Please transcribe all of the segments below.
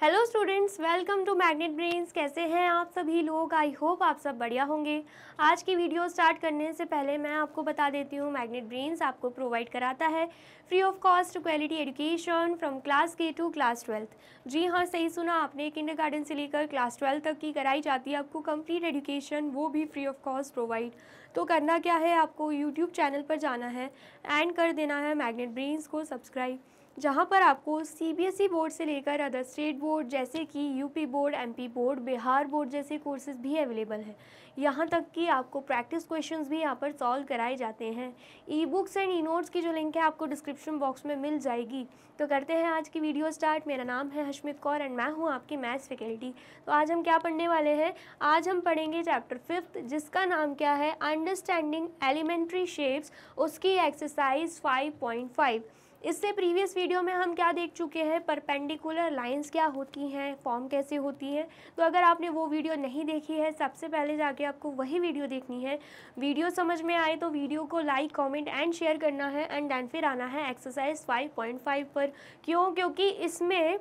Hello students, welcome to magnet brains. कैसे हैं आप सभी लोग? आई होप आप सब बढ़िया होंगे। आज की वीडियो स्टार्ट करने से पहले मैं आपको बता देती हूँ, मैग्नेट ब्रेन्स आपको प्रोवाइड कराता है free of cost quality education from class के टू क्लास 12th। जी हाँ, सही सुना आपने, किंडरगार्टन से लेकर क्लास 12 तक की कराई जाती है आपको कंप्लीट एजुकेशन, वो भी फ्री ऑफ कॉस्ट प्रोवाइड। तो करना क्या है, आपको यूट्यूब चैनल पर जाना है एंड कर देना है मैग्नेट ब्रेन्स को सब्सक्राइब, जहाँ पर आपको सीबीएसई बोर्ड से लेकर अदर स्टेट बोर्ड जैसे कि UP board, MP board, Bihar board जैसे कोर्सेज भी अवेलेबल हैं। यहाँ तक कि आपको प्रैक्टिस क्वेश्चंस भी यहाँ पर सॉल्व कराए जाते हैं। E books and e notes की जो लिंक है आपको डिस्क्रिप्शन बॉक्स में मिल जाएगी। तो करते हैं आज की वीडियो स्टार्ट। मेरा नाम है हशमित कौर एंड मैं हूँ आपकी मैथ्स फैकल्टी। तो आज हम क्या पढ़ने वाले हैं? आज हम पढ़ेंगे चैप्टर 5 जिसका नाम क्या है, अंडरस्टैंडिंग एलिमेंट्री शेप्स, उसकी एक्सरसाइज 5.5। इससे प्रीवियस वीडियो में हम क्या देख चुके हैं, परपेंडिकुलर लाइंस क्या होती हैं, फॉर्म कैसे होती हैं। तो अगर आपने वो वीडियो नहीं देखी है, सबसे पहले जाके आपको वही वीडियो देखनी है। वीडियो समझ में आए तो वीडियो को लाइक, कमेंट एंड शेयर करना है एंड देन फिर आना है एक्सरसाइज 5.5 पर। क्यों? क्योंकि इसमें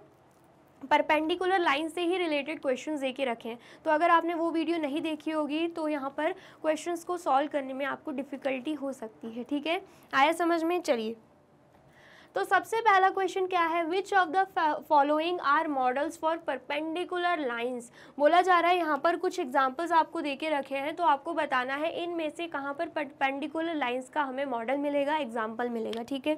परपेंडिकुलर लाइन से ही रिलेटेड क्वेश्चंस दे के रखे हैं। तो अगर आपने वो वीडियो नहीं देखी होगी तो यहाँ पर क्वेश्चंस को सॉल्व करने में आपको डिफ़िकल्टी हो सकती है। ठीक है, आया समझ में? चलिए, तो सबसे पहला क्वेश्चन क्या है, which of the following are models for perpendicular lines. बोला जा रहा है यहाँ पर कुछ एग्जांपल्स आपको दे के रखे हैं, तो आपको बताना है इनमें से कहाँ पर परपेंडिकुलर लाइंस का हमें मॉडल मिलेगा, एग्जाम्पल मिलेगा। ठीक है,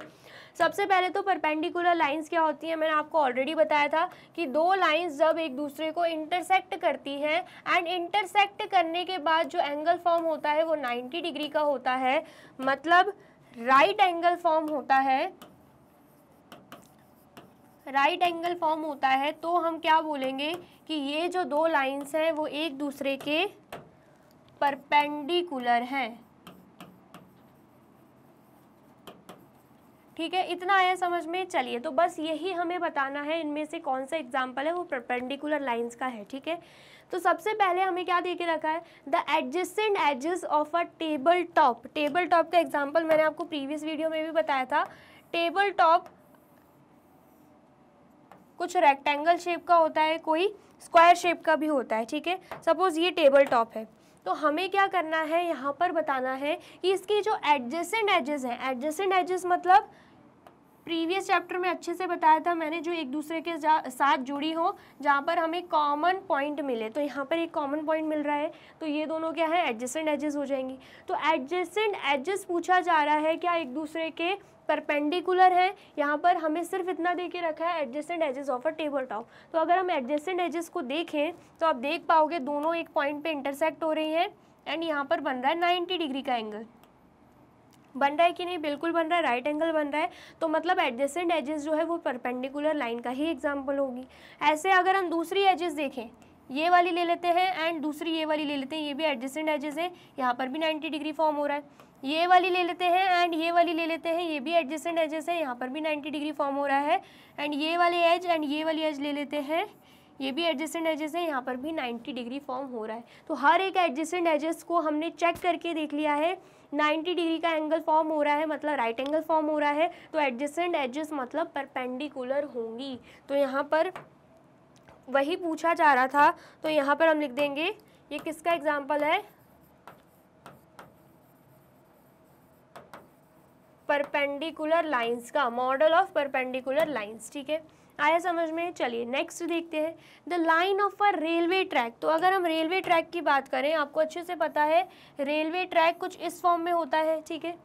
सबसे पहले तो परपेंडिकुलर लाइंस क्या होती हैं, मैंने आपको ऑलरेडी बताया था कि दो लाइंस जब एक दूसरे को इंटरसेक्ट करती हैं एंड इंटरसेक्ट करने के बाद जो एंगल फॉर्म होता है वो 90 डिग्री का होता है, मतलब राइट एंगल फॉर्म होता है, राइट एंगल फॉर्म होता है। तो हम क्या बोलेंगे कि ये जो दो लाइंस हैं वो एक दूसरे के परपेंडिकुलर हैं। ठीक है, इतना आया समझ में? चलिए, तो बस यही हमें बताना है इनमें से कौन सा एग्जाम्पल है वो परपेंडिकुलर लाइंस का है। ठीक है, तो सबसे पहले हमें क्या दे के रखा है, the adjacent edges of a table top. Table top का एग्जाम्पल मैंने आपको प्रीवियस वीडियो में भी बताया था। टेबल टॉप कुछ रेक्टेंगल शेप का होता है, कोई स्क्वायर शेप का भी होता है। ठीक है, सपोज ये टेबल टॉप है, तो हमें क्या करना है, यहाँ पर बताना है कि इसकी जो एडजेसेंट एजेस हैं, एडजेसेंट एजेस मतलब प्रीवियस चैप्टर में अच्छे से बताया था मैंने, जो एक दूसरे के साथ जुड़ी हो, जहाँ पर हमें कॉमन पॉइंट मिले। तो यहाँ पर एक कॉमन पॉइंट मिल रहा है, तो ये दोनों क्या है, एडजेसेंट एजेस हो जाएंगी। तो एडजेसेंट एजेस पूछा जा रहा है, क्या एक दूसरे के परपेंडिकुलर है। यहाँ पर हमें सिर्फ इतना दे के रखा है, adjacent edges of a table top. तो अगर हम एडजेसेंट एजेस को देखें तो आप देख पाओगे दोनों एक पॉइंट पे इंटरसेक्ट हो रही हैं एंड यहाँ पर बन रहा है 90 डिग्री का एंगल। बन रहा है कि नहीं? बिल्कुल बन रहा है, राइट एंगल बन रहा है। तो मतलब एडजेसेंट एजेस जो है वो परपेंडिकुलर लाइन का ही एग्जाम्पल होगी। ऐसे अगर हम दूसरी एजेस देखें, ये वाली ले लेते हैं एंड दूसरी ये वाली ले लेते हैं, ये भी एडजेसेंट एजेस है, यहाँ पर भी 90 डिग्री फॉर्म हो रहा है। ये वाली ले लेते हैं एंड ये वाली ले लेते हैं, ये भी एडजेसेंट एजेस है, यहाँ पर भी 90 डिग्री फॉर्म हो रहा है। एंड ये वाले एज एंड ये वाली एज ले लेते हैं, ये भी एडजेसेंट एजेस है, यहाँ पर भी 90 डिग्री फॉर्म हो रहा है। तो हर एक एडजेसेंट एजेस को हमने चेक करके देख लिया है, 90 डिग्री का एंगल फॉर्म हो रहा है, मतलब राइट एंगल फॉर्म हो रहा है। तो एडजेसेंट एजेस मतलब परपेंडिकुलर होंगी। तो यहाँ पर वही पूछा जा रहा था, तो यहाँ पर हम लिख देंगे ये किसका एग्जाम्पल है, परपेंडिकुलर लाइंस का, मॉडल ऑफ परपेंडिकुलर लाइंस। ठीक है, आया समझ में? चलिए नेक्स्ट देखते हैं, the line of a railway track. तो अगर हम रेलवे ट्रैक की बात करें, आपको अच्छे से पता है रेलवे ट्रैक कुछ इस फॉर्म में होता है। ठीक है,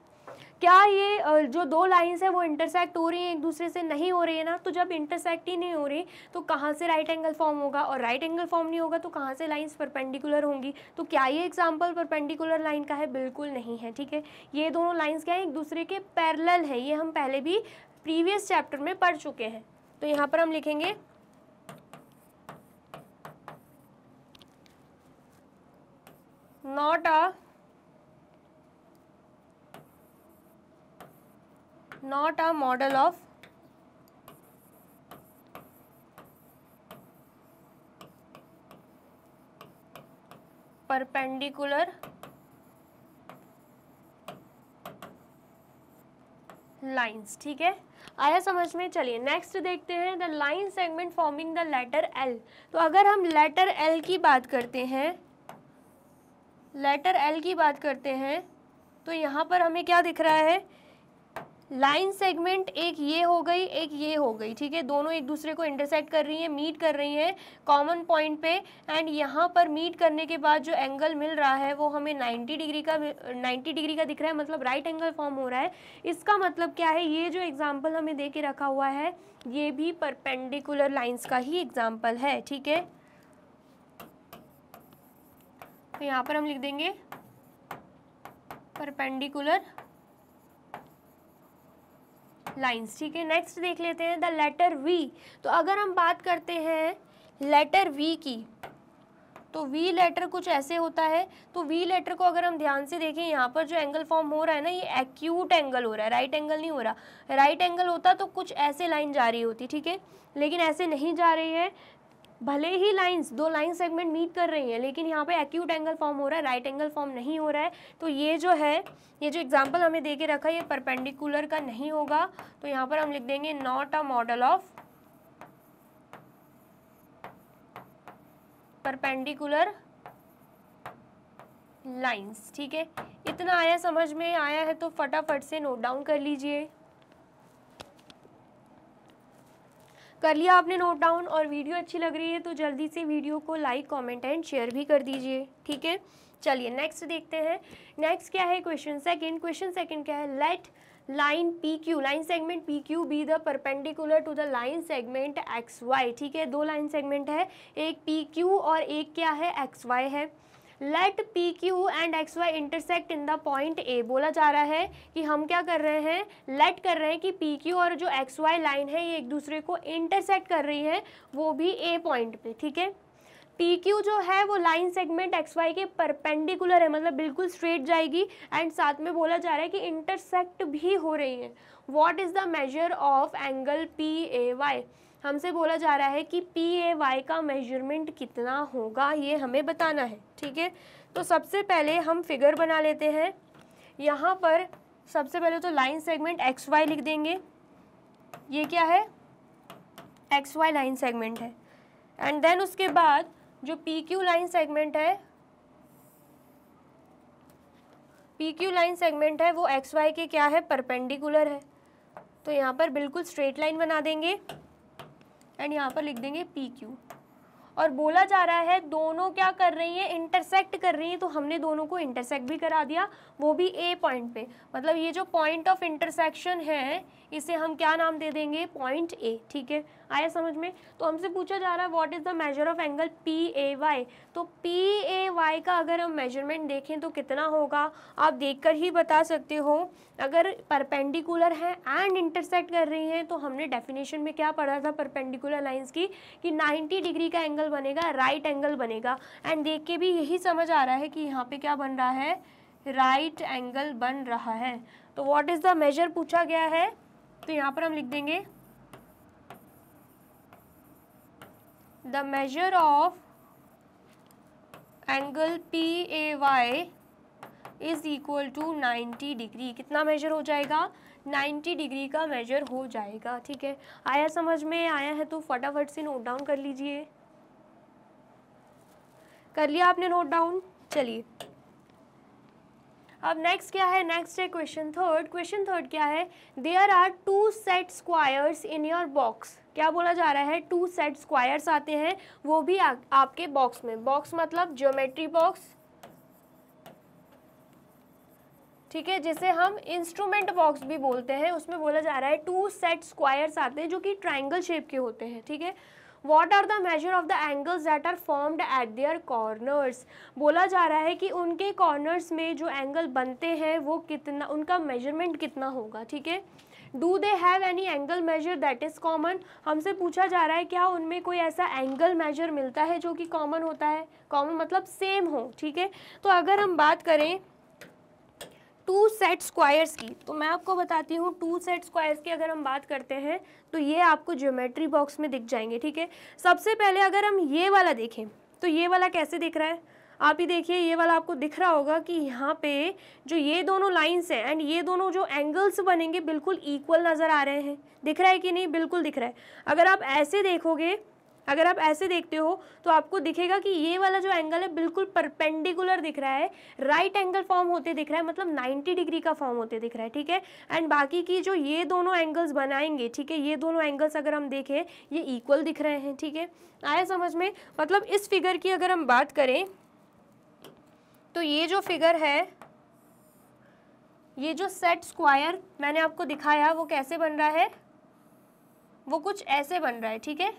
क्या ये जो दो लाइंस है वो इंटरसेक्ट हो रही हैं एक दूसरे से? नहीं हो रही है ना। तो जब इंटरसेक्ट ही नहीं हो रही तो कहाँ से राइट एंगल फॉर्म होगा, और राइट एंगल फॉर्म नहीं होगा तो कहाँ से लाइंस परपेंडिकुलर होंगी। तो क्या ये एग्जांपल परपेंडिकुलर लाइन का है? बिल्कुल नहीं है। ठीक है, ये दोनों लाइंस क्या है, एक दूसरे के पैरेलल है, ये हम पहले भी प्रीवियस चैप्टर में पढ़ चुके हैं। तो यहाँ पर हम लिखेंगे not a model of perpendicular lines, ठीक है, आया समझ में। चलिए नेक्स्ट देखते हैं, the line segment forming the letter L. तो अगर हम लेटर एल की बात करते हैं, लेटर एल की बात करते हैं, तो यहाँ पर हमें क्या दिख रहा है, लाइन सेगमेंट एक ये हो गई, एक ये हो गई, ठीक है, दोनों एक दूसरे को इंटरसेक्ट कर रही हैं, मीट कर रही हैं कॉमन पॉइंट पे, एंड यहाँ पर मीट करने के बाद जो एंगल मिल रहा है वो हमें 90 डिग्री का दिख रहा है, मतलब राइट एंगल फॉर्म हो रहा है। इसका मतलब क्या है, ये जो एग्जाम्पल हमें दे के रखा हुआ है ये भी परपेंडिकुलर लाइन्स का ही एग्जाम्पल है, ठीक है। तो यहाँ पर हम लिख देंगे परपेंडिकुलर लाइंस, ठीक है। नेक्स्ट देख लेते हैं द लेटर वी। तो अगर हम बात करते हैं लेटर वी की, तो वी लेटर कुछ ऐसे होता है। तो वी लेटर को अगर हम ध्यान से देखें, यहाँ पर जो एंगल फॉर्म हो रहा है ना, ये एक्यूट एंगल हो रहा है, राइट एंगल नहीं हो रहा। राइट एंगल होता तो कुछ ऐसे लाइन जा रही होती, ठीक है, लेकिन ऐसे नहीं जा रही है। भले ही लाइंस, दो लाइन सेगमेंट मीट कर रही हैं, लेकिन यहाँ पे एक्यूट एंगल फॉर्म हो रहा है, राइट एंगल फॉर्म नहीं हो रहा है। तो ये जो है, ये जो एग्जांपल हमें दे के रखा है, ये परपेंडिकुलर का नहीं होगा। तो यहाँ पर हम लिख देंगे not a model of perpendicular lines, ठीक है। इतना आया समझ में, आया है तो फटाफट से नोट डाउन कर लीजिए। कर लिया आपने नोट डाउन, और वीडियो अच्छी लग रही है तो जल्दी से वीडियो को लाइक, कमेंट एंड शेयर भी कर दीजिए, ठीक है। चलिए नेक्स्ट देखते हैं। नेक्स्ट क्या है, क्वेश्चन सेकंड। क्वेश्चन सेकंड क्या है, let line P Q, line segment P Q be the perpendicular to the line segment X Y, ठीक है। दो लाइन सेगमेंट है, एक पी क्यू और एक क्या है, एक्स वाई है। Let P Q and X Y intersect in the point A. बोला जा रहा है कि हम क्या कर रहे हैं, लेट कर रहे हैं कि पी क्यू और जो एक्स वाई लाइन है ये एक दूसरे को इंटरसेक्ट कर रही है, वो भी ए पॉइंट पे, ठीक है। पी क्यू जो है वो लाइन सेगमेंट एक्स वाई के परपेंडिकुलर है, मतलब बिल्कुल स्ट्रेट जाएगी, एंड साथ में बोला जा रहा है कि इंटरसेक्ट भी हो रही है। What is the measure of angle P A Y. हमसे बोला जा रहा है कि पी ए वाई का मेजरमेंट कितना होगा, ये हमें बताना है, ठीक है। तो सबसे पहले हम फिगर बना लेते हैं। यहाँ पर सबसे पहले तो लाइन सेगमेंट एक्स वाई लिख देंगे, ये क्या है, एक्स वाई लाइन सेगमेंट है। एंड देन उसके बाद जो पी क्यू लाइन सेगमेंट है, पी क्यू लाइन सेगमेंट है वो एक्स वाई के क्या है, परपेंडिकुलर है। तो यहाँ पर बिल्कुल स्ट्रेट लाइन बना देंगे एंड यहाँ पर लिख देंगे पी क्यू। और बोला जा रहा है दोनों क्या कर रही हैं, इंटरसेक्ट कर रही हैं, तो हमने दोनों को इंटरसेक्ट भी करा दिया, वो भी ए पॉइंट पे। मतलब ये जो पॉइंट ऑफ इंटरसेक्शन है इसे हम क्या नाम दे देंगे, पॉइंट ए, ठीक है। आया समझ में। तो हमसे पूछा जा रहा है what is the measure of angle P A Y. तो पी ए वाई का अगर हम मेजरमेंट देखें तो कितना होगा, आप देखकर ही बता सकते हो। अगर परपेंडिकुलर है एंड इंटरसेक्ट कर रही हैं, तो हमने डेफिनेशन में क्या पढ़ा था परपेंडिकुलर लाइंस की, कि 90 डिग्री का एंगल बनेगा, राइट एंगल बनेगा। एंड देख के भी यही समझ आ रहा है कि यहाँ पे क्या बन रहा है, राइट एंगल बन रहा है। तो व्हाट इज द मेजर पूछा गया है, तो यहाँ पर हम लिख देंगे the measure of angle P A Y is equal to 90 degree. कितना मेजर हो जाएगा, 90 डिग्री का मेजर हो जाएगा, ठीक है। आया समझ में, आया है तो फटाफट से नोट डाउन कर लीजिए। कर लिया आपने नोट डाउन। चलिए अब नेक्स्ट क्या है, नेक्स्ट है क्वेश्चन थर्ड। क्वेश्चन थर्ड क्या है, there are 2 set squares in your box. क्या बोला जा रहा है, 2 सेट स्क्वायर्स आते हैं, वो भी आपके बॉक्स में। बॉक्स मतलब ज्योमेट्री बॉक्स, ठीक है, जिसे हम इंस्ट्रूमेंट बॉक्स भी बोलते हैं। उसमें बोला जा रहा है 2 सेट स्क्वायर्स आते हैं जो कि ट्राइंगल शेप के होते हैं, ठीक है। What are the measure of the angles that are formed at their corners। बोला जा रहा है कि उनके कॉर्नर्स में जो एंगल बनते हैं वो कितना, उनका मेजरमेंट कितना होगा, ठीक है। Do they have any angle measure that is common. हमसे पूछा जा रहा है क्या उनमें कोई ऐसा एंगल मेजर मिलता है जो कि कॉमन होता है। कॉमन मतलब सेम हो, ठीक है। तो अगर हम बात करें 2 सेट स्क्वायर्स की, तो मैं आपको बताती हूँ 2 सेट स्क्वायर्स की अगर हम बात करते हैं तो ये आपको ज्योमेट्री बॉक्स में दिख जाएंगे, ठीक है। सबसे पहले अगर हम ये वाला देखें तो ये वाला कैसे दिख रहा है, आप ही देखिए ये वाला आपको दिख रहा होगा कि यहाँ पे जो ये दोनों लाइंस हैं एंड ये दोनों जो एंगल्स बनेंगे बिल्कुल इक्वल नज़र आ रहे हैं। दिख रहा है कि नहीं? बिल्कुल दिख रहा है। अगर आप ऐसे देखोगे, अगर आप ऐसे देखते हो तो आपको दिखेगा कि ये वाला जो एंगल है बिल्कुल परपेंडिकुलर दिख रहा है, राइट एंगल फॉर्म होते दिख रहा है, मतलब 90 डिग्री का फॉर्म होते दिख रहा है, ठीक है। एंड बाकी की जो ये दोनों एंगल्स बनाएंगे, ठीक है, ये दोनों एंगल्स अगर हम देखें ये इक्वल दिख रहे हैं, ठीक है। आया समझ में? मतलब इस फिगर की अगर हम बात करें तो ये जो फिगर है, ये जो सेट स्क्वायर मैंने आपको दिखाया वो कैसे बन रहा है, वो कुछ ऐसे बन रहा है, ठीक है।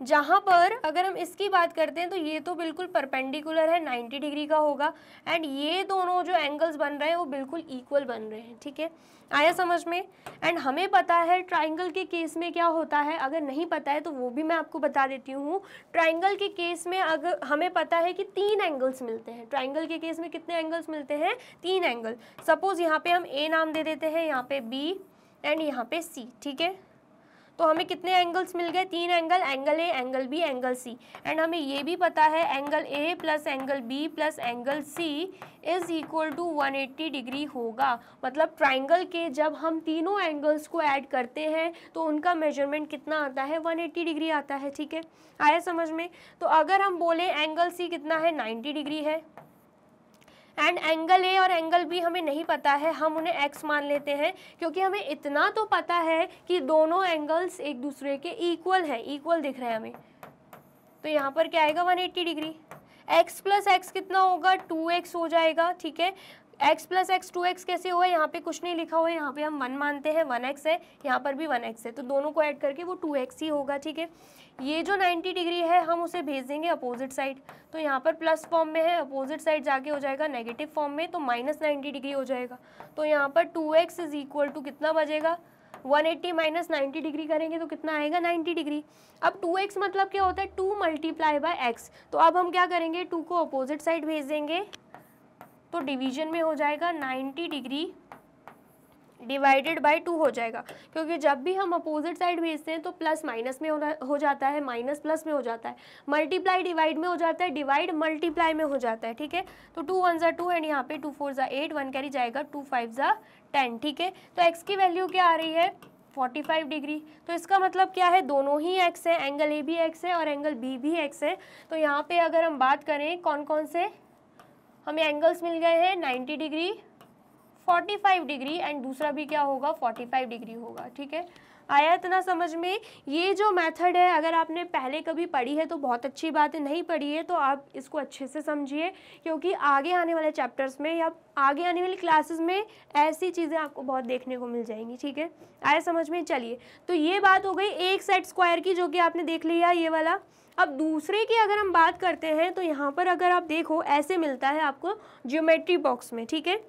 जहाँ पर अगर हम इसकी बात करते हैं तो ये तो बिल्कुल परपेंडिकुलर है, 90 डिग्री का होगा, एंड ये दोनों जो एंगल्स बन रहे हैं वो बिल्कुल इक्वल बन रहे हैं, ठीक है। आया समझ में? एंड हमें पता है ट्राइंगल के केस में क्या होता है, अगर नहीं पता है तो वो भी मैं आपको बता देती हूँ। ट्राइंगल के केस में अगर हमें पता है कि 3 एंगल्स मिलते हैं, ट्राइंगल के केस में कितने एंगल्स मिलते हैं? 3 एंगल। सपोज यहाँ पे हम ए नाम दे देते हैं, यहाँ पे बी एंड यहाँ पे सी, ठीक है। तो हमें कितने एंगल्स मिल गए? 3 angle, angle A, angle B, angle C. And हमें ये भी पता है angle A plus angle B plus angle C is equal to 180 degree होगा। मतलब ट्राइंगल के जब हम तीनों एंगल्स को ऐड करते हैं तो उनका मेजरमेंट कितना आता है? 180 डिग्री आता है, ठीक है। आया समझ में? तो अगर हम बोले एंगल सी कितना है? 90 डिग्री है, एंड एंगल ए और एंगल बी हमें नहीं पता है, हम उन्हें एक्स मान लेते हैं, क्योंकि हमें इतना तो पता है कि दोनों एंगल्स एक दूसरे के इक्वल हैं, इक्वल दिख रहे हैं हमें। तो यहाँ पर क्या आएगा? 180 डिग्री। एक्स प्लस एक्स कितना होगा? 2x हो जाएगा, ठीक है। x प्लस एक्स 2x कैसे हुआ? यहाँ पे कुछ नहीं लिखा हुआ है, यहाँ पे हम 1 मानते हैं, 1x है, यहाँ पर भी 1x है, तो दोनों को ऐड करके वो 2x ही होगा, ठीक है। ये जो 90 डिग्री है हम उसे भेज देंगे अपोजिट साइड, तो यहाँ पर प्लस फॉर्म में है, अपोजिट साइड जाके हो जाएगा नेगेटिव फॉर्म में, तो -90 डिग्री हो जाएगा। तो यहाँ पर 2x इज इक्वल टू कितना बजेगा? 180 माइनस 90 डिग्री करेंगे तो कितना आएगा? 90 डिग्री। अब 2x मतलब क्या होता है? 2 मल्टीप्लाई बाय x। तो अब हम क्या करेंगे? 2 को अपोजिट साइड भेज देंगे, तो डिवीजन में हो जाएगा 90 डिग्री डिवाइडेड बाय 2 हो जाएगा, क्योंकि जब भी हम अपोजिट साइड भेजते हैं तो प्लस माइनस में हो जाता है, माइनस प्लस में हो जाता है, मल्टीप्लाई डिवाइड में हो जाता है, डिवाइड मल्टीप्लाई में हो जाता है, ठीक है। तो 2 1 2 एंड यहाँ पे 2 4 8, 1 कैरी जाएगा, 2 5 10, ठीक है। तो x की वैल्यू क्या आ रही है? 45 डिग्री। तो इसका मतलब क्या है? दोनों ही x है, एंगल ए भी x है और एंगल बी भी x है। तो यहाँ पे अगर हम बात करें कौन कौन से हमें एंगल्स मिल गए हैं, 90 डिग्री, 45 डिग्री एंड दूसरा भी क्या होगा? 45 डिग्री होगा, ठीक है। आया इतना समझ में? ये जो मेथड है अगर आपने पहले कभी पढ़ी है तो बहुत अच्छी बात है, नहीं पढ़ी है तो आप इसको अच्छे से समझिए, क्योंकि आगे आने वाले चैप्टर्स में या आगे आने वाली क्लासेस में ऐसी चीज़ें आपको बहुत देखने को मिल जाएंगी, ठीक है। आया समझ में? चलिए, तो ये बात हो गई एक सेट स्क्वायर की, जो कि आपने देख लिया ये वाला। अब दूसरे की अगर हम बात करते हैं तो यहाँ पर अगर आप देखो ऐसे मिलता है आपको ज्योमेट्री बॉक्स में, ठीक है।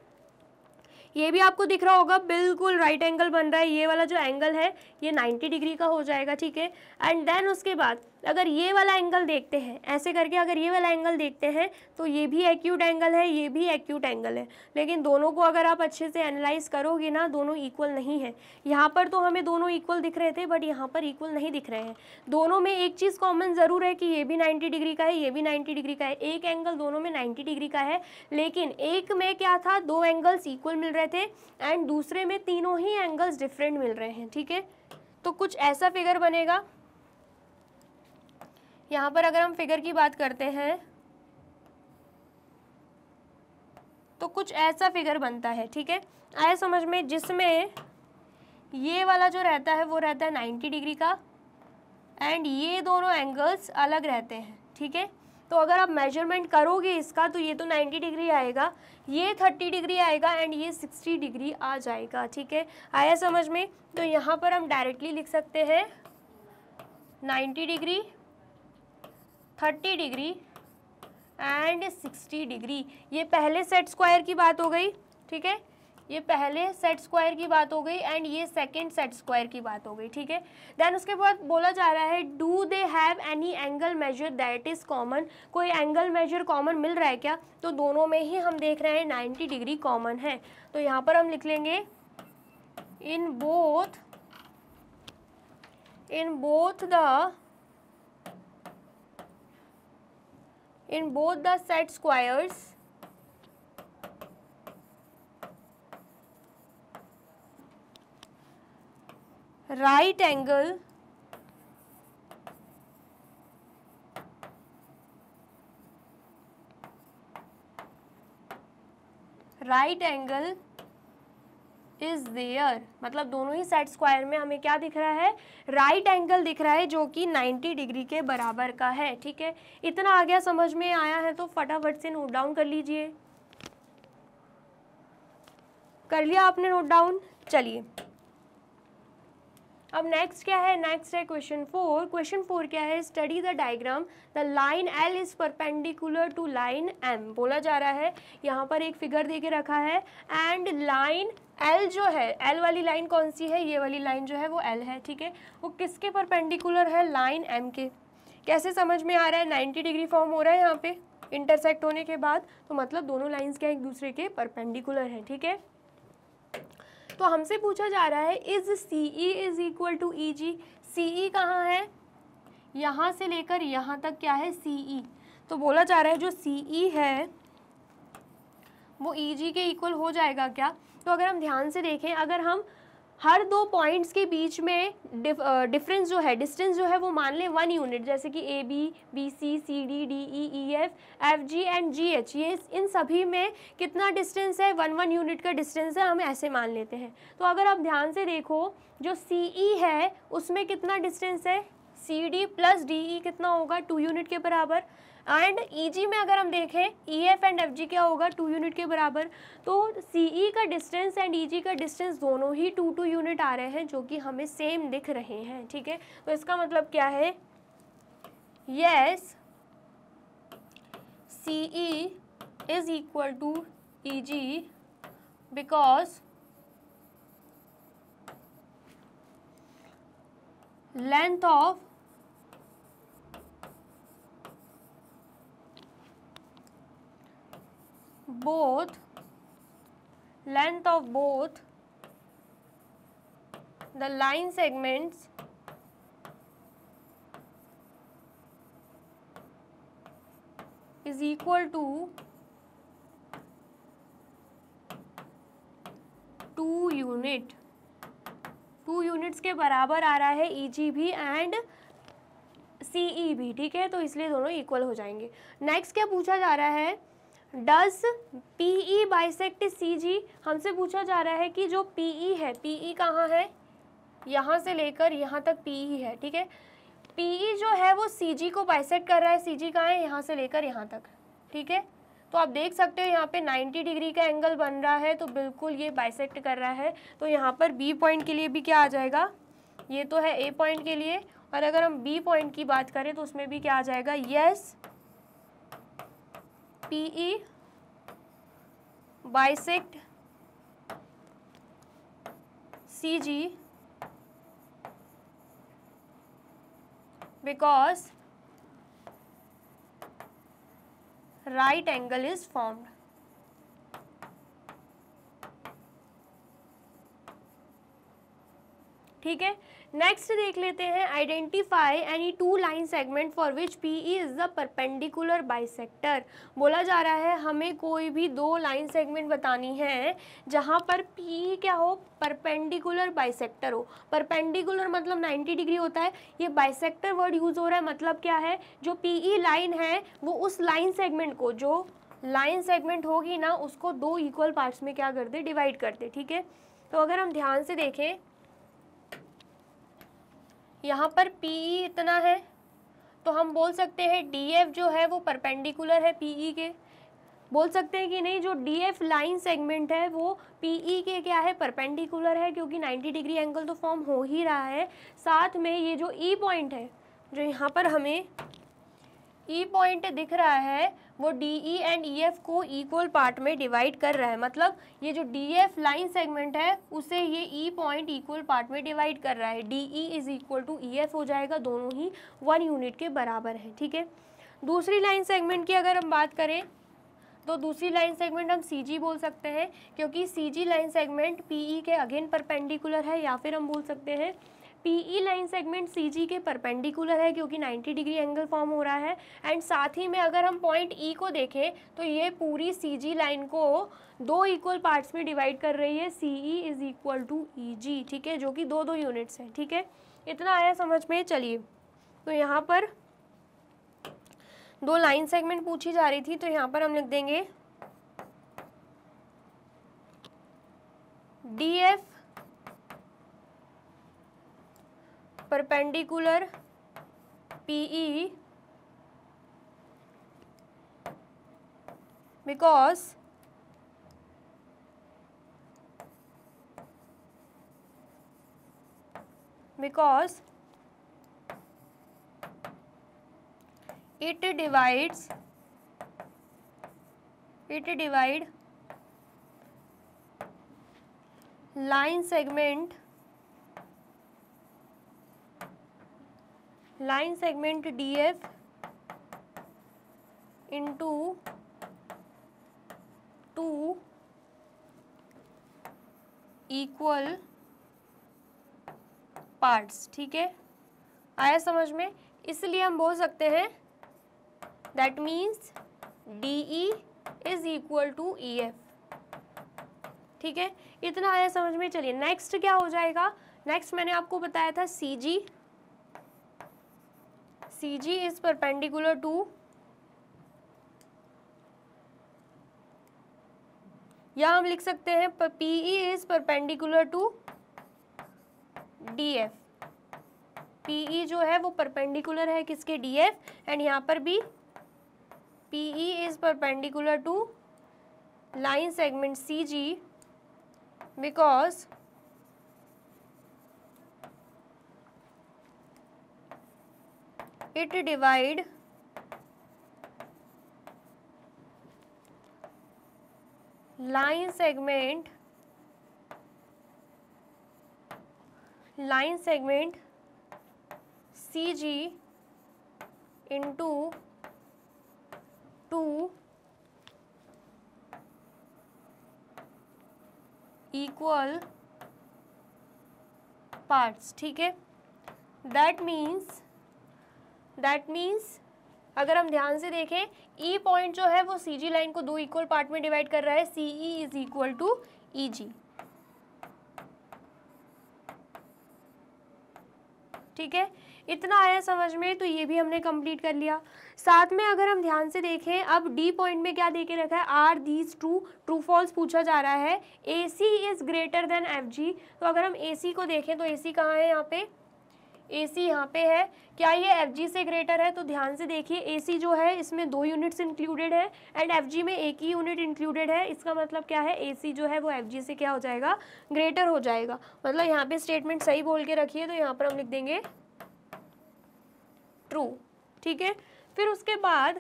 ये भी आपको दिख रहा होगा, बिल्कुल राइट एंगल बन रहा है, ये वाला जो एंगल है ये 90 डिग्री का हो जाएगा, ठीक है। एंड देन उसके बाद अगर ये वाला एंगल देखते हैं, ऐसे करके अगर ये वाला एंगल देखते हैं तो ये भी एक्यूट एंगल है, ये भी एक्यूट एंगल है, लेकिन दोनों को अगर आप अच्छे से एनालाइज करोगे ना, दोनों इक्वल नहीं है। यहाँ पर तो हमें दोनों इक्वल दिख रहे थे, बट यहाँ पर इक्वल नहीं दिख रहे हैं। दोनों में एक चीज़ कॉमन ज़रूर है कि ये भी 90 डिग्री का है, ये भी 90 डिग्री का है, एक एंगल दोनों में 90 डिग्री का है, लेकिन एक में क्या था? 2 एंगल्स इक्वल मिल रहे थे एंड दूसरे में तीनों ही एंगल्स डिफरेंट मिल रहे हैं, ठीक है। तो कुछ ऐसा फिगर बनेगा। यहाँ पर अगर हम फिगर की बात करते हैं तो कुछ ऐसा फिगर बनता है, ठीक है। आया समझ में? जिसमें ये वाला जो रहता है वो रहता है 90 डिग्री का एंड ये दोनों एंगल्स अलग रहते हैं, ठीक है। तो अगर आप मेजरमेंट करोगे इसका तो ये तो 90 डिग्री आएगा, ये 30 डिग्री आएगा एंड ये 60 डिग्री आ जाएगा, ठीक है। आया समझ में? तो यहाँ पर हम डायरेक्टली लिख सकते हैं 90 डिग्री, 30 डिग्री एंड 60 डिग्री। ये पहले सेट स्क्वायर की बात हो गई, ठीक है। ये पहले सेट स्क्वायर की बात हो गई एंड ये सेकंड सेट स्क्वायर की बात हो गई, ठीक है। देन उसके बाद बोला जा रहा है do they have any angle measure that is common. कोई एंगल मेजर कॉमन मिल रहा है क्या? तो दोनों में ही हम देख रहे हैं 90 डिग्री कॉमन है, तो यहाँ पर हम लिख लेंगे in both in both the set squares right angle is there, मतलब दोनों ही सेट स्क्वायर में हमें क्या दिख रहा है, राइट एंगल दिख रहा है जो कि 90 डिग्री के बराबर का है। ठीक है, इतना आ गया, समझ में आया है तो फटाफट से नोट डाउन कर लीजिए। कर लिया आपने नोट डाउन? चलिए अब नेक्स्ट क्या है, नेक्स्ट है क्वेश्चन 4। क्वेश्चन 4 क्या है, study the diagram the line L is perpendicular to line M. बोला जा रहा है यहाँ पर एक फिगर दे के रखा है एंड लाइन एल जो है, एल वाली लाइन कौन सी है, ये वाली लाइन जो है वो एल है। ठीक है, वो किसके परपेंडिकुलर है, लाइन एम के। कैसे समझ में आ रहा है, 90 डिग्री फॉर्म हो रहा है यहाँ पे इंटरसेक्ट होने के बाद, तो मतलब दोनों लाइन्स क्या एक दूसरे के परपेंडिकुलर हैं। ठीक है, तो हमसे पूछा जा रहा है is C E is equal to E G. C E कहाँ है, यहाँ से लेकर यहाँ तक क्या है, सी ई। तो बोला जा रहा है जो सी ई है वो ई जी के इक्वल हो जाएगा क्या। तो अगर हम ध्यान से देखें, अगर हम हर दो पॉइंट्स के बीच में डिफरेंस जो है, डिस्टेंस जो है वो मान लें 1 यूनिट, जैसे कि A B, B C, C D, D E, E F, F G and G H, ये इन सभी में कितना डिस्टेंस है, 1 यूनिट का डिस्टेंस है, हम ऐसे मान लेते हैं। तो अगर आप ध्यान से देखो, जो सी ई है उसमें कितना डिस्टेंस है, C D plus D E कितना होगा, 2 यूनिट के बराबर। एंड ई जी में अगर हम देखें, E F and F G क्या होगा, 2 यूनिट के बराबर। तो सी ई का डिस्टेंस एंड ई जी का डिस्टेंस दोनों ही 2 यूनिट आ रहे हैं, जो कि हमें सेम दिख रहे हैं। ठीक है, तो इसका मतलब क्या है, yes C E is equal to E G because length of both the line segments is equal to 2 unit. 2 units के बराबर आ रहा है ई जी भी एंड सी ई भी। ठीक है, तो इसलिए दोनों इक्वल हो जाएंगे। नेक्स्ट क्या पूछा जा रहा है, does P E bisect C जी। हमसे पूछा जा रहा है कि जो पी ई है, पी ई कहाँ है, यहाँ से लेकर यहाँ तक पी ई है। ठीक है, पी ई जो है वो सी जी को बाइसेक्ट कर रहा है। सी जी कहाँ है, यहाँ से लेकर यहाँ तक। ठीक है, तो आप देख सकते हो यहाँ पे 90 डिग्री का एंगल बन रहा है, तो बिल्कुल ये बाइसेक्ट कर रहा है। तो यहाँ पर बी पॉइंट के लिए भी क्या आ जाएगा, ये तो है ए पॉइंट के लिए, और अगर हम बी पॉइंट की बात करें तो उसमें भी क्या आ जाएगा, yes P E bisect C G because right angle is formed। ठीक है, नेक्स्ट देख लेते हैं, identify any 2 line segment for which P E is the perpendicular bisector. बोला जा रहा है हमें कोई भी 2 लाइन सेगमेंट बतानी है जहां पर पी ई क्या हो, परपेंडिकुलर बाइसेक्टर हो। परपेंडिकुलर मतलब 90 डिग्री होता है, ये बाइसेक्टर वर्ड यूज हो रहा है, मतलब क्या है, जो पी ई लाइन है वो उस लाइन सेगमेंट को, जो लाइन सेगमेंट होगी ना, उसको 2 इक्वल पार्ट्स में क्या कर दे, डिवाइड कर दे। ठीक है, तो अगर हम ध्यान से देखें, यहाँ पर पी ई इतना है, तो हम बोल सकते हैं डी एफ जो है वो परपेंडिकुलर है पी ई के। बोल सकते हैं कि नहीं, जो डी एफ लाइन सेगमेंट है वो पी ई के क्या है, परपेंडिकुलर है, क्योंकि 90 डिग्री एंगल तो फॉर्म हो ही रहा है। साथ में ये जो ई पॉइंट है, जो यहाँ पर हमें ई पॉइंट दिख रहा है, वो D E and E F को इक्वल पार्ट में डिवाइड कर रहा है। मतलब ये जो डी एफ लाइन सेगमेंट है उसे ये ई पॉइंट इक्वल पार्ट में डिवाइड कर रहा है। D E is equal to E F हो जाएगा, दोनों ही 1 यूनिट के बराबर है। ठीक है, दूसरी लाइन सेगमेंट की अगर हम बात करें तो दूसरी लाइन सेगमेंट हम सी जी बोल सकते हैं, क्योंकि सी जी लाइन सेगमेंट पी ई के अगेन परपेंडिकुलर है, या फिर हम बोल सकते हैं पीई लाइन सेगमेंट सीजी के परपेंडिकुलर है क्योंकि 90 डिग्री एंगल फॉर्म हो रहा है। एंड साथ ही में अगर हम पॉइंट ई को देखें तो ये पूरी सीजी लाइन को 2 इक्वल पार्ट्स में डिवाइड कर रही है, CE is equal to EG, ठीक है, जो कि 2 यूनिट्स हैं, ठीक है। इतना आया समझ में। चलिए, तो यहाँ पर 2 लाइन सेगमेंट पूछी जा रही थी, तो यहाँ पर हम लिख देंगे DF perpendicular PE because it divide line segment DF into 2 equal parts, ठीक है। आया समझ में। इसलिए हम बोल सकते हैं that means DE is equal to EF, ठीक है। इतना आया समझ में। चलिए नेक्स्ट क्या हो जाएगा। नेक्स्ट मैंने आपको बताया था CG इज परपेंडिकुलर टू, या हम लिख सकते हैं PE is perpendicular to DF। PE जो है वो परपेंडिकुलर है किसके, DF। एंड यहाँ पर भी PE is perpendicular to line segment CG because it divide line segment CG into 2 equal parts, ठीक है। दैट मीन्स अगर हम ध्यान से देखें, ई पॉइंट जो है वो सीजी लाइन को 2 इक्वल पार्ट में डिवाइड कर रहा है, CE is equal to EG, ठीक है। इतना आया समझ में। तो ये भी हमने कंप्लीट कर लिया। साथ में अगर हम ध्यान से देखें, अब डी पॉइंट में क्या दे के रखा है, आर दीज ट्रू फॉल्स पूछा जा रहा है। AC is greater than FG। तो अगर हम AC को देखें तो AC कहाँ है, यहाँ पे AC यहाँ पे है। क्या ये FG से ग्रेटर है? तो ध्यान से देखिए, AC जो है इसमें 2 यूनिट्स इंक्लूडेड है एंड FG में 1 ही यूनिट इंक्लूडेड है। इसका मतलब क्या है, AC जो है वो FG से क्या हो जाएगा, ग्रेटर हो जाएगा। मतलब यहाँ पे स्टेटमेंट सही बोल के रखिए, तो यहाँ पर हम लिख देंगे ट्रू, ठीक है। फिर उसके बाद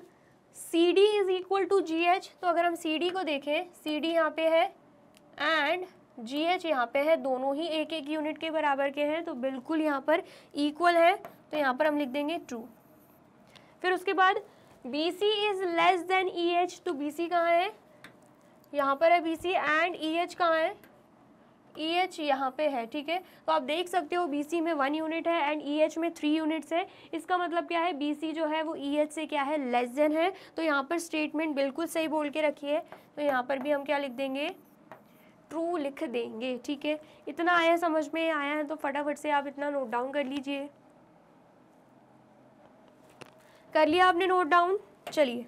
CD is equal to GH। तो अगर हम CD को देखें, CD यहाँ पे है एंड GH यहाँ पे है, दोनों ही 1-1 यूनिट के बराबर के हैं, तो बिल्कुल यहाँ पर इक्वल है, तो यहाँ पर हम लिख देंगे ट्रू। फिर उसके बाद BC is less than EH। तो BC कहाँ है, यहाँ पर है BC एंड EH कहाँ है, EH यहाँ पे है, ठीक है। तो आप देख सकते हो BC में 1 यूनिट है एंड EH में 3 यूनिट्स है। इसका मतलब क्या है, BC जो है वो EH से क्या है, लेस देन है। तो यहाँ पर स्टेटमेंट बिल्कुल सही बोल के रखिए, तो यहाँ पर भी हम क्या लिख देंगे, ट्रू लिख देंगे, ठीक है। इतना आया समझ में, आया है तो फटाफट से आप इतना नोट डाउन कर लीजिए। कर लिया आपने नोट डाउन। चलिए,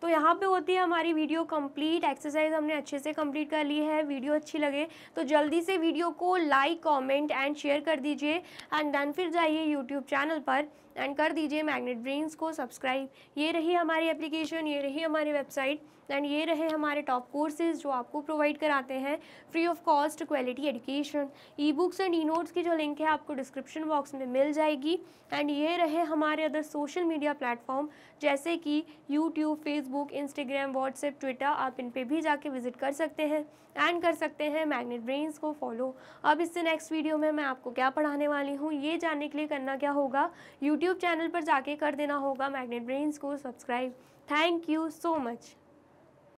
तो यहाँ पे होती है हमारी वीडियो कंप्लीट। एक्सरसाइज हमने अच्छे से कंप्लीट कर ली है। वीडियो अच्छी लगे तो जल्दी से वीडियो को लाइक, कमेंट एंड शेयर कर दीजिए एंड देन फिर जाइए यूट्यूब चैनल पर एंड कर दीजिए मैग्नेट ब्रेन्स को सब्सक्राइब। ये रही हमारी एप्लीकेशन, ये रही हमारी वेबसाइट एंड ये रहे हमारे टॉप कोर्सेज जो आपको प्रोवाइड कराते हैं free of cost quality education. E books and e notes की जो लिंक है आपको डिस्क्रिप्शन बॉक्स में मिल जाएगी। एंड ये रहे हमारे अदर सोशल मीडिया प्लेटफॉर्म जैसे कि YouTube, Facebook, Instagram, WhatsApp, Twitter. आप इन पे भी जाके विजिट कर सकते हैं एंड कर सकते हैं मैग्नेट ब्रेन्स को फॉलो। अब इससे नेक्स्ट वीडियो में मैं आपको क्या पढ़ाने वाली हूँ ये जानने के लिए करना क्या होगा, यूट्यूब चैनल पर जाके कर देना होगा मैग्नेट ब्रेन्स को subscribe. Thank you so much.